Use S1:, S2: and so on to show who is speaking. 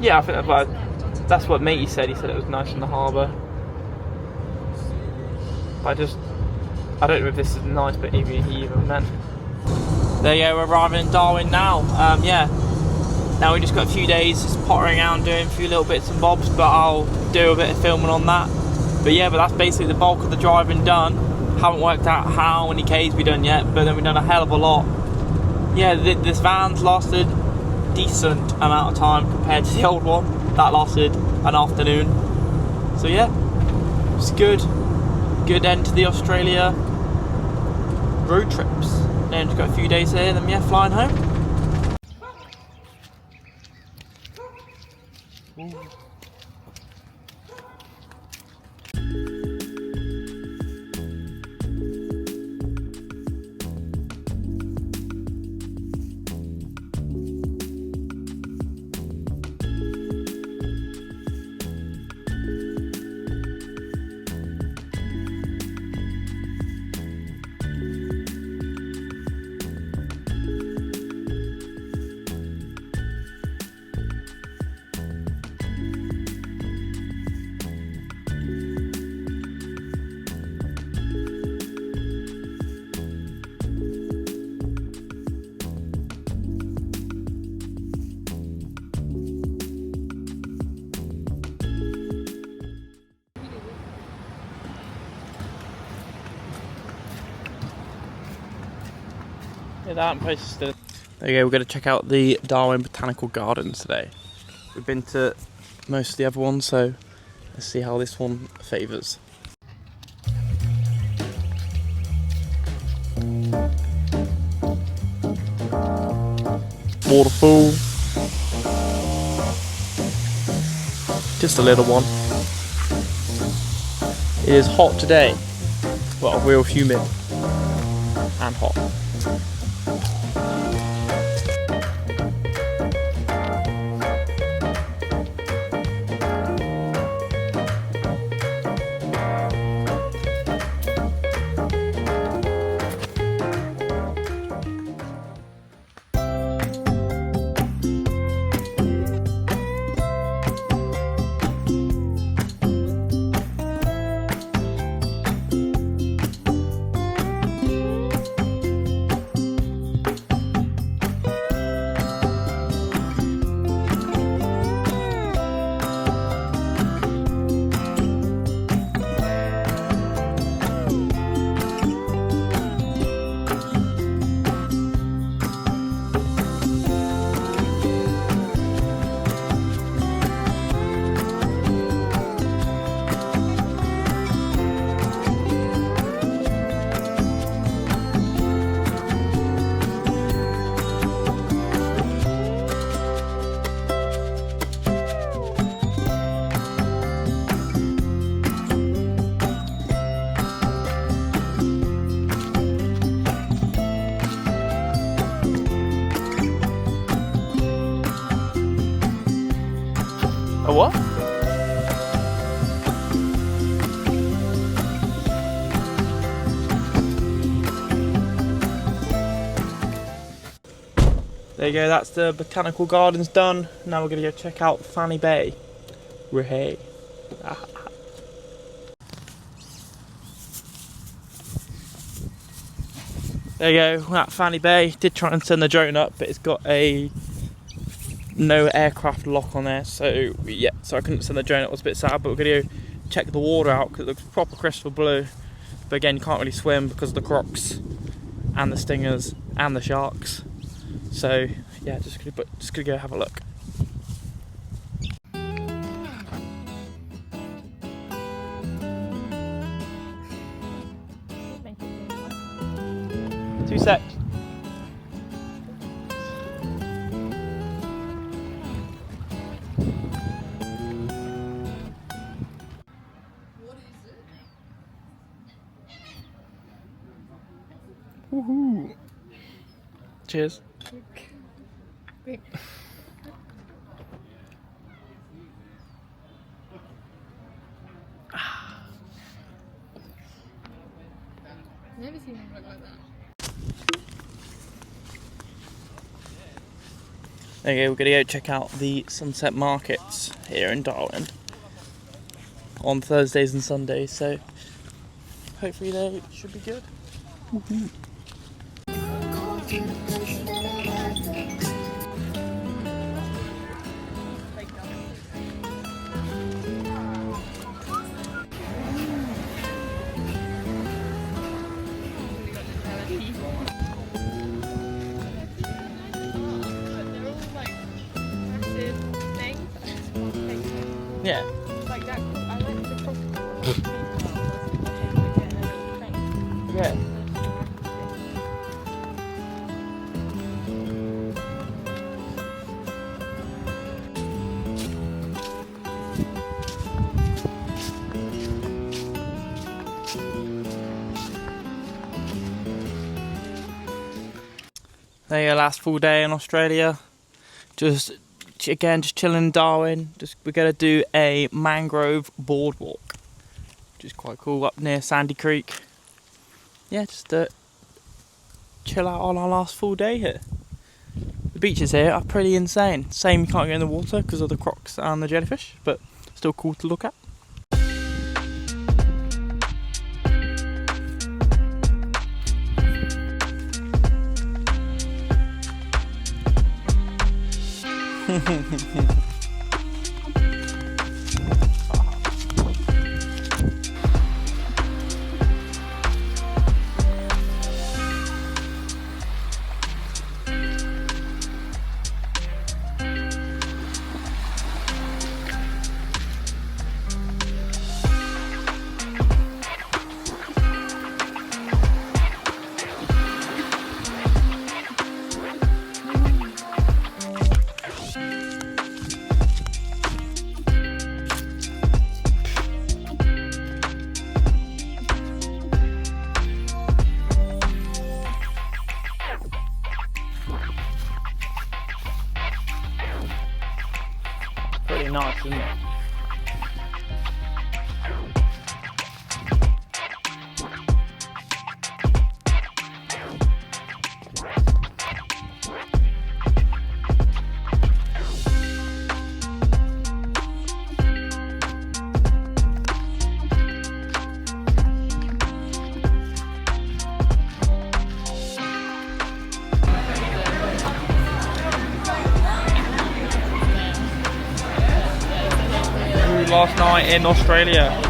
S1: Yeah, I think that's what matey said. He said it was nice in the harbour. But I don't know if this is nice, but he even meant. There you go, we're arriving in Darwin now. Yeah, now we just got a few days just pottering around doing a few little bits and bobs, but I'll do a bit of filming on that. But yeah, but that's basically the bulk of the driving done. Haven't worked out how many Ks we've done yet, but then we've done a hell of a lot. Yeah, this van's lasted a decent amount of time compared to the old one. That lasted an afternoon. So yeah, it's good end to the Australia road trips. Then just got a few days here, then yeah, flying home. Ooh. Yeah, that place is still. There you go, we're going to check out the Darwin Botanical Gardens today. We've been to most of the other ones, so let's see how this one favours. Waterfall. Just a little one. It is hot today, but real humid and hot. A what? There you go, that's the botanical gardens done. Now we're going to go check out Fanny Bay. Hey. There you go, we're at Fanny Bay. Did try and send the drone up, but it's got a no aircraft lock on there, so yeah, so I couldn't send the drone. It was a bit sad, but we're gonna go check the water out because it looks proper crystal blue. But again, you can't really swim because of the crocs and the stingers and the sharks. So yeah, just gonna go have a look. Two secs. Woohoo! Cheers.
S2: Wait. Never seen him look like that.
S1: There you go, we're going to go check out the sunset markets here in Darwin on Thursdays and Sundays, so hopefully they should be good. Yeah.
S2: Like that, I like the
S1: Yeah. There you go, last full day in Australia. Just chilling in Darwin. We're gonna do a mangrove boardwalk, which is quite cool up near Sandy Creek. Yeah, just chill out on our last full day here. The beaches here are pretty insane. Same, you can't go in the water because of the crocs and the jellyfish, but still cool to look at. Pretty nice, isn't it? Last night in Australia.